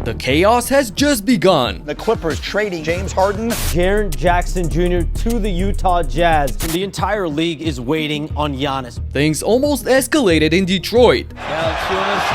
the chaos has just begun. The Clippers trading James Harden, Jaren Jackson Jr. to the Utah Jazz. The entire league is waiting on Giannis. Things almost escalated in Detroit. Valanciunas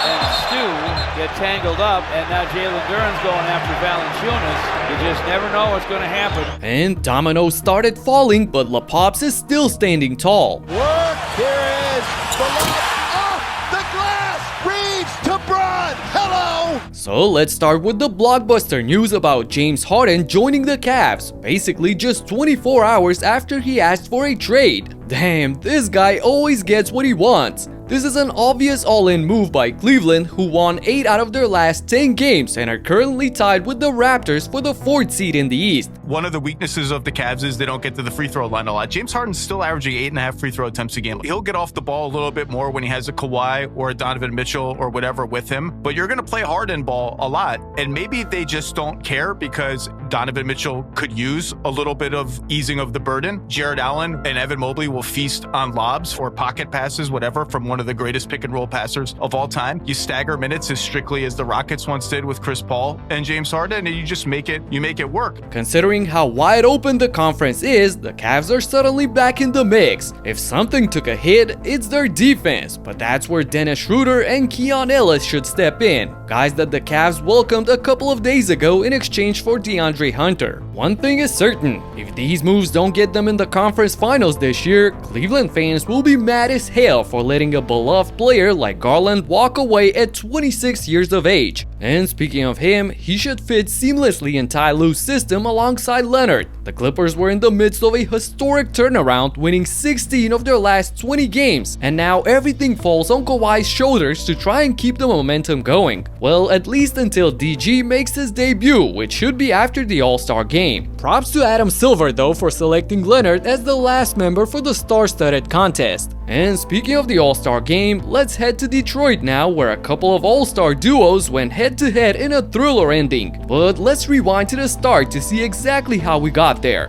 and Stu get tangled up, and now Jalen Duren's going after Valanciunas. You just never know what's going to happen. And dominoes started falling, but LePops is still standing tall. Work, here is the lob off the glass, Reeves to Braun, hello! So let's start with the blockbuster news about James Harden joining the Cavs, basically just 24 hours after he asked for a trade. Damn, this guy always gets what he wants. This is an obvious all-in move by Cleveland, who won 8 out of their last 10 games and are currently tied with the Raptors for the 4th seed in the East. One of the weaknesses of the Cavs is they don't get to the free throw line a lot. James Harden's still averaging 8.5 free throw attempts a game. He'll get off the ball a little bit more when he has a Kawhi or a Donovan Mitchell or whatever with him, but you're going to play Harden ball a lot, and maybe they just don't care because Donovan Mitchell could use a little bit of easing of the burden. Jared Allen and Evan Mobley will feast on lobs or pocket passes, whatever, from one of the greatest pick and roll passers of all time. You stagger minutes as strictly as the Rockets once did with Chris Paul and James Harden, and you just make it work. Considering how wide open the conference is, the Cavs are suddenly back in the mix. If something took a hit, it's their defense, but that's where Schroeder and Keon Ellis should step in, guys that the Cavs welcomed a couple of days ago in exchange for DeAndre Hunter. One thing is certain, if these moves don't get them in the conference finals this year, Cleveland fans will be mad as hell for letting a beloved player like Garland walk away at 26 years of age. And speaking of him, he should fit seamlessly in Ty Lue's system alongside Leonard. The Clippers were in the midst of a historic turnaround, winning 16 of their last 20 games, and now everything falls on Kawhi's shoulders to try and keep the momentum going. Well, at least until DG makes his debut, which should be after the All-Star game. Props to Adam Silver though for selecting Leonard as the last member for the star-studded contest. And speaking of the All-Star game, let's head to Detroit now, where a couple of All-Star duos went head-to-head in a thriller ending. But let's rewind to the start to see exactly how we got there.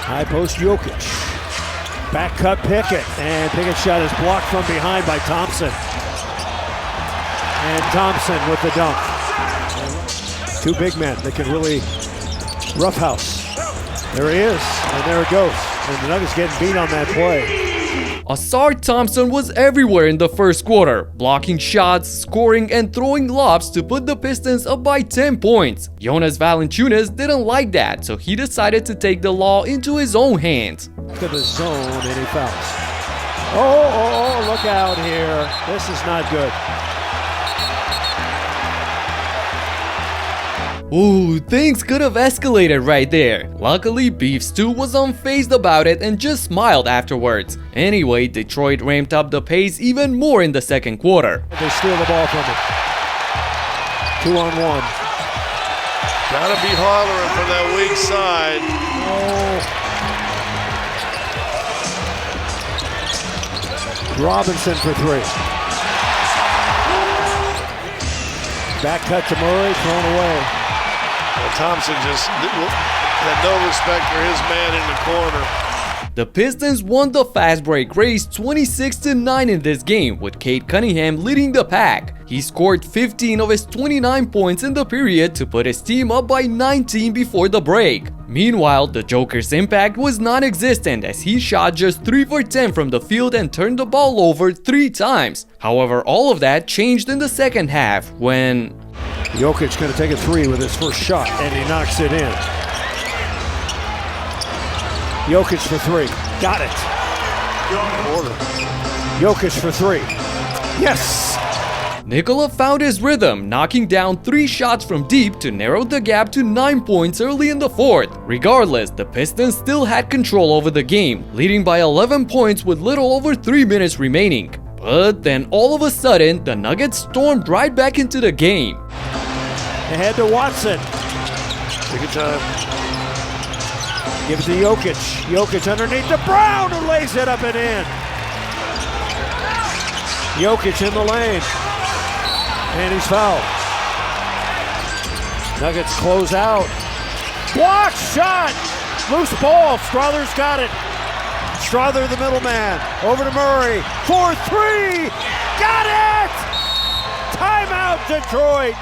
High post Jokic. Back cut Pickett. And Pickett's shot is blocked from behind by Thompson. And Thompson with the dunk. Two big men that can really roughhouse. There he is. And there it goes. And the Nuggets getting beat on that play. Asar Thompson was everywhere in the first quarter, blocking shots, scoring, and throwing lobs to put the Pistons up by 10 points. Jonas Valanciunas didn't like that, so he decided to take the law into his own hands. To the zone, and he fouls. Oh, look out here. This is not good. Ooh, things could have escalated right there. Luckily, Beef Stew was unfazed about it and just smiled afterwards. Anyway, Detroit ramped up the pace even more in the second quarter. They steal the ball from him. 2-on-1. Gotta be hollering from that weak side. Oh. Robinson for 3. Back cut to Murray, thrown away. Thompson just had no respect for his man in the corner. The Pistons won the fast break race 26-9 in this game, with Cade Cunningham leading the pack. He scored 15 of his 29 points in the period to put his team up by 19 before the break. Meanwhile, the Joker's impact was non-existent as he shot just 3 for 10 from the field and turned the ball over 3 times. However, all of that changed in the second half when Jokic going to take a 3 with his first shot, and he knocks it in. Jokic for 3. Got it. Jokic for 3. Yes! Nikola found his rhythm, knocking down 3 shots from deep to narrow the gap to 9 points early in the fourth. Regardless, the Pistons still had control over the game, leading by 11 points with little over 3 minutes remaining. But then all of a sudden, the Nuggets stormed right back into the game. Ahead to Watson. Take your time. Give it to Jokic. Jokic underneath to Brown, who lays it up and in. Jokic in the lane. And he's fouled. Nuggets close out. Block shot! Loose ball. Strother's got it. Strother, the middleman. Over to Murray. 4-3. Got it! Timeout, Detroit.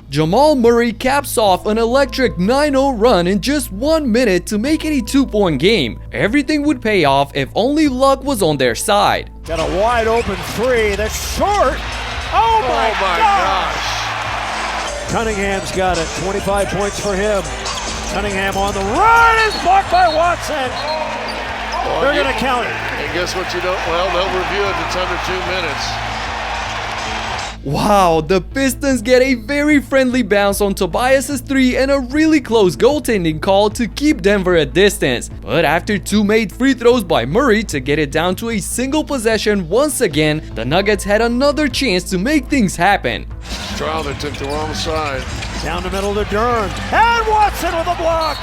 Jamal Murray caps off an electric 9-0 run in just 1 minute to make it a 2-point game. Everything would pay off if only luck was on their side. Got a wide open three that's short. Oh my gosh. Cunningham's got it. 25 points for him. Cunningham on the run is blocked by Watson. They're going to count it. And guess what you don't? Well, they'll review it. It's under 2 minutes. Wow, the Pistons get a very friendly bounce on Tobias's 3 and a really close goaltending call to keep Denver at distance. But after 2 made free throws by Murray to get it down to a single possession once again, the Nuggets had another chance to make things happen. Crowder took the wrong side. Down the middle to Durn. And Watson with a block.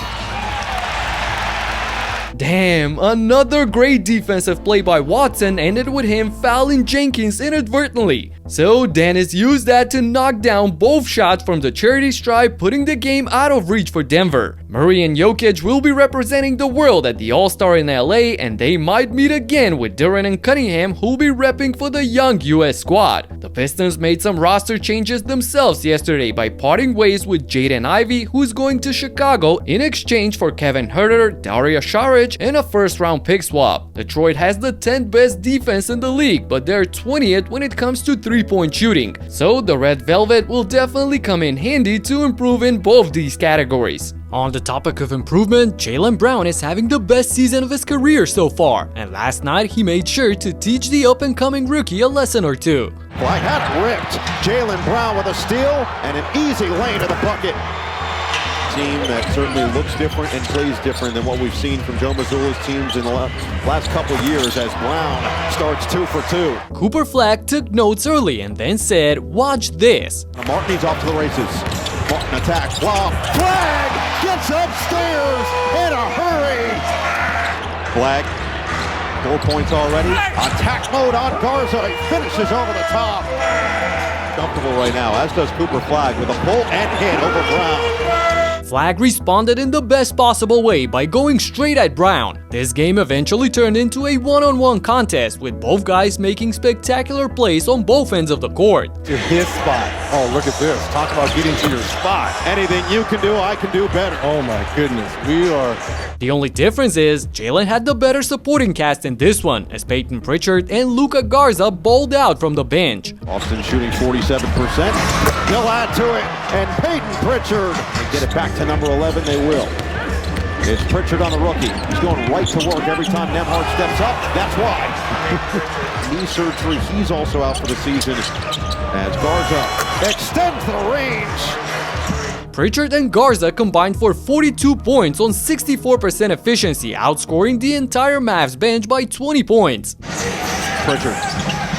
Damn, another great defensive play by Watson ended with him fouling Jenkins inadvertently. So Dennis used that to knock down both shots from the charity stripe, putting the game out of reach for Denver. Murray and Jokic will be representing the world at the All-Star in LA, and they might meet again with Duran and Cunningham, who'll be repping for the young US squad. The Pistons made some roster changes themselves yesterday by parting ways with Jaden Ivey, who's going to Chicago in exchange for Kevin Huerter, Dario Saric, and a first-round pick swap. Detroit has the 10th best defense in the league, but they're 20th when it comes to three-point shooting. So the Red Velvet will definitely come in handy to improve in both these categories. On the topic of improvement, Jaylen Brown is having the best season of his career so far, and last night he made sure to teach the up-and-coming rookie a lesson or two. Like that ripped. Jaylen Brown with a steal and an easy lane to the bucket. Team that certainly looks different and plays different than what we've seen from Joe Mazzulla's teams in the last couple years as Brown starts 2 for 2. Cooper Flagg took notes early and then said, "Watch this." Martin's off to the races. Martin attacks. Wow. Flagg gets upstairs in a hurry. Flagg, 4 points already. Attack mode on Garza. He finishes over the top. Comfortable right now, as does Cooper Flagg with a pull and hit over Brown. Flagg responded in the best possible way by going straight at Brown. This game eventually turned into a one-on-one contest with both guys making spectacular plays on both ends of the court. To his spot. Oh, look at this. Talk about getting to your spot. Anything you can do, I can do better. Oh my goodness. We are... The only difference is Jaylen had the better supporting cast in this one, as Peyton Pritchard and Luka Garza bowled out from the bench. Austin shooting 47%. He'll add to it, and Peyton Pritchard. They get it back to number 11, they will. It's Pritchard on the rookie. He's going right to work every time Nembhard steps up. That's why. Knee surgery, he's also out for the season as Garza extends the range. Pritchard and Garza combined for 42 points on 64% efficiency, outscoring the entire Mavs bench by 20 points. Pritchard,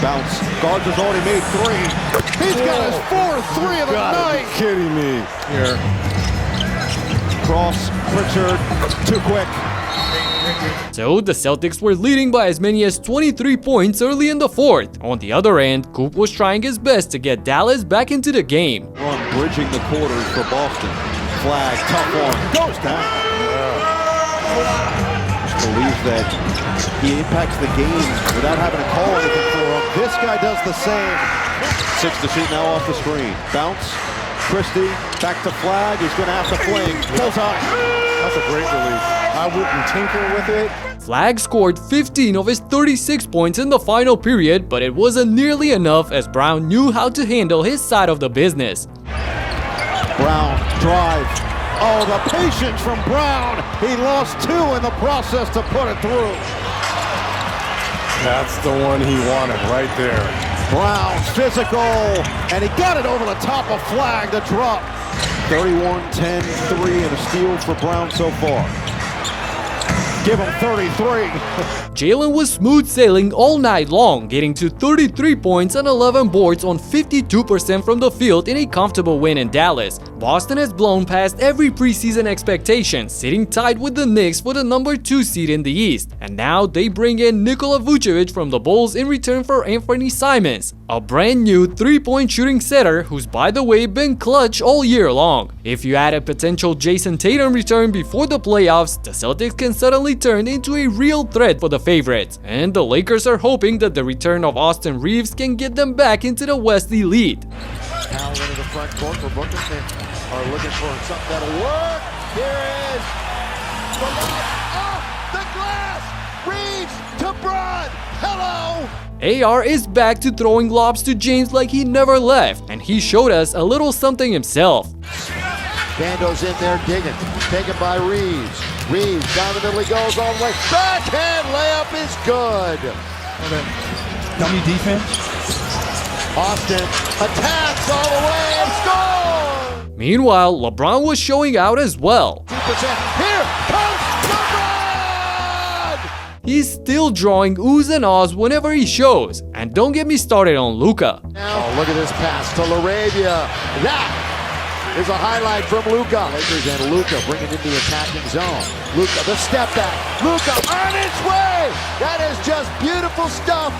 bounce. Garza's already made 3. He's got his 4th 3 of the night. Kidding me. Here. Cross, Pritchard, too quick. So the Celtics were leading by as many as 23 points early in the 4th. On the other end, Coop was trying his best to get Dallas back into the game. Run bridging the quarters for Boston. Flag, tough one, goes down. Just believes that he impacts the game without having to call anything for him. This guy does the same. 6 to shoot now off the screen. Bounce, Christie, back to Flag. He's going to have to fling. Pulls out. That's a great release. I wouldn't tinker with it. Flagg scored 15 of his 36 points in the final period, but it wasn't nearly enough as Brown knew how to handle his side of the business. Brown, drive. Oh, the patience from Brown. He lost 2 in the process to put it through. That's the one he wanted right there. Brown's physical, and he got it over the top of Flagg to drop. 31-10-3 and a steal for Brown so far. Give him 33. Jaylen was smooth sailing all night long, getting to 33 points and 11 boards on 52% from the field in a comfortable win in Dallas. Boston has blown past every preseason expectation, sitting tied with the Knicks for the number 2 seed in the East. And now they bring in Nikola Vucevic from the Bulls in return for Anthony Simons, a brand new 3-point shooting setter who's by the way been clutch all year long. If you add a potential Jason Tatum return before the playoffs, the Celtics can suddenly turn into a real threat for the favorites. And the Lakers are hoping that the return of Austin Reeves can get them back into the West Elite. Powell into the front court for Booker. They are looking for something that'll work. Here is the lob off the glass. Reeves to Braun. Hello. AR is back to throwing lobs to James like he never left, and he showed us a little something himself. Bando's in there digging. Taken by Reeves. Reeves down the middle he goes all the way. Backhand layup is good. Dummy defense. Austin attacks all the way and scores! Meanwhile, LeBron was showing out as well. 2%. Here comes LeBron! He's still drawing oohs and ahs whenever he shows. And don't get me started on Luka. Now, look at this pass to LaRavia. That is a highlight from Luka. Lakers and Luka bringing in the attacking zone. Luka, the step back. Luka on its way! That is just beautiful stuff.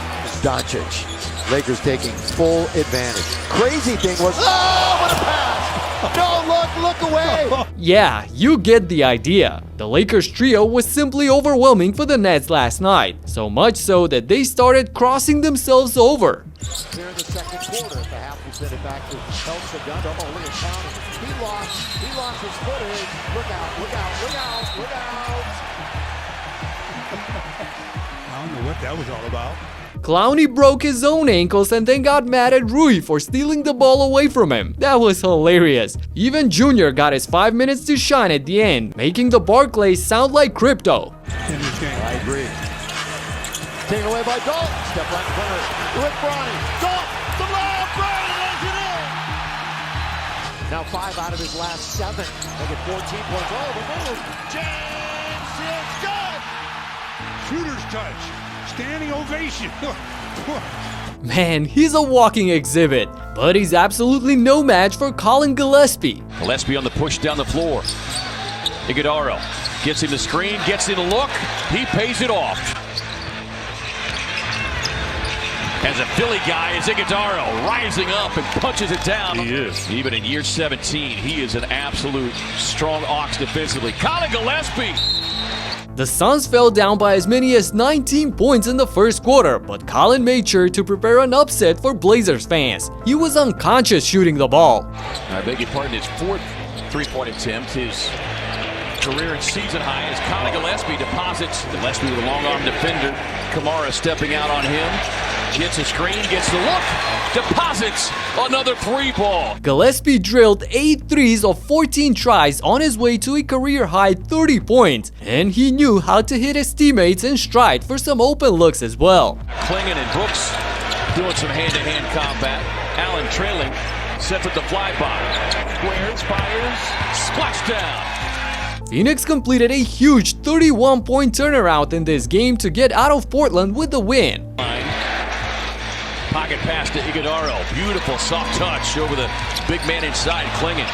Doncic. Lakers taking full advantage. Crazy thing was, oh, what a pass! No, look away! Yeah, you get the idea. The Lakers trio was simply overwhelming for the Nets last night. So much so that they started crossing themselves over. Here in the second quarter, at the half, we send it back to Elsa Gunn. Oh, look at County. He lost his footage. Look out, look out, look out, look out! I don't know what that was all about. Clowney broke his own ankles and then got mad at Rui for stealing the ball away from him. That was hilarious. Even Junior got his 5 minutes to shine at the end, making the Barclays sound like crypto. I agree. Taken away by Dalton. Step right in front of it. With Bronny. Dalton. The lob. Bronny lays it in. Now 5 out of his last 7. They get 14 points. Oh, the move. James is good. Shooter's touch. Standing ovation. Man, he's a walking exhibit. But he's absolutely no match for Colin Gillespie. Gillespie on the push down the floor. Iguodala gets him the screen, gets him the look. He pays it off. As a Philly guy, is Iguodala rising up and punches it down. He is. Even in year 17, he is an absolute strong ox defensively. Colin Gillespie. The Suns fell down by as many as 19 points in the first quarter, but Colin made sure to prepare an upset for Blazers fans. He was unconscious shooting the ball. I beg your pardon, his 4th three-point attempt, his career and season high as Colin Gillespie deposits. Gillespie with a long-arm defender. Kamara stepping out on him. Gets a screen, gets the look, deposits another 3-ball. Gillespie drilled 8 threes of 14 tries on his way to a career-high 30 points, and he knew how to hit his teammates in stride for some open looks as well. Klingon and Brooks doing some hand-to-hand combat. Allen trailing, set with the flyby. Squares, fires, splashdown. Phoenix completed a huge 31-point turnaround in this game to get out of Portland with the win. Pocket pass to Iguodala. Beautiful soft touch over the big man inside, Klingon.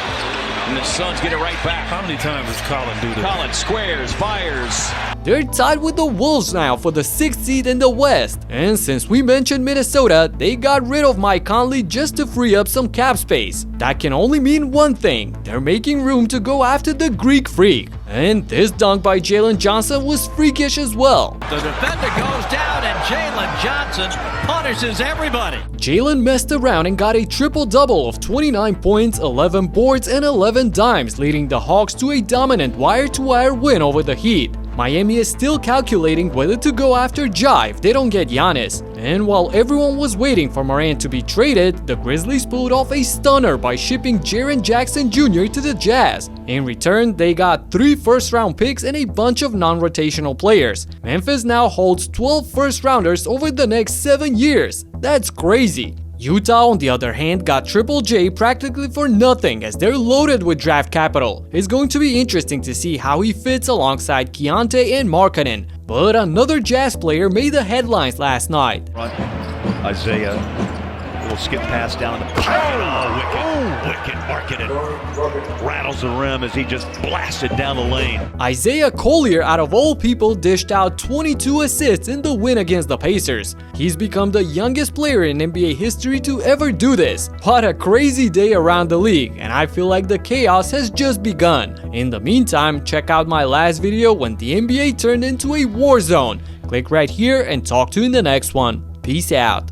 And the Suns get it right back. How many times does Colin do that? Colin squares, fires. They're tied with the Wolves now for the 6th seed in the West. And since we mentioned Minnesota, they got rid of Mike Conley just to free up some cap space. That can only mean one thing. They're making room to go after the Greek Freak. And this dunk by Jalen Johnson was freakish as well. The defender goes down and Jalen Johnson punishes everybody. Jalen messed around and got a triple-double of 29 points, 11 boards, and 11 dimes, leading the Hawks to a dominant wire-to-wire win over the Heat. Miami is still calculating whether to go after Ja if they don't get Giannis. And while everyone was waiting for Morant to be traded, the Grizzlies pulled off a stunner by shipping Jaren Jackson Jr. to the Jazz. In return, they got 3 first-round picks and a bunch of non-rotational players. Memphis now holds 12 first-rounders over the next 7 years. That's crazy. Utah, on the other hand, got Triple J practically for nothing as they're loaded with draft capital. It's going to be interesting to see how he fits alongside Keontae and Markkanen. But another Jazz player made the headlines last night. Isaiah, little skip pass down the wicked Markkanen rattles the rim as he just blasted down the lane. Isaiah Collier, out of all people, dished out 22 assists in the win against the Pacers. He's become the youngest player in NBA history to ever do this. What a crazy day around the league, and I feel like the chaos has just begun. In the meantime, check out my last video when the NBA turned into a war zone. Click right here and talk to you in the next one. Peace out.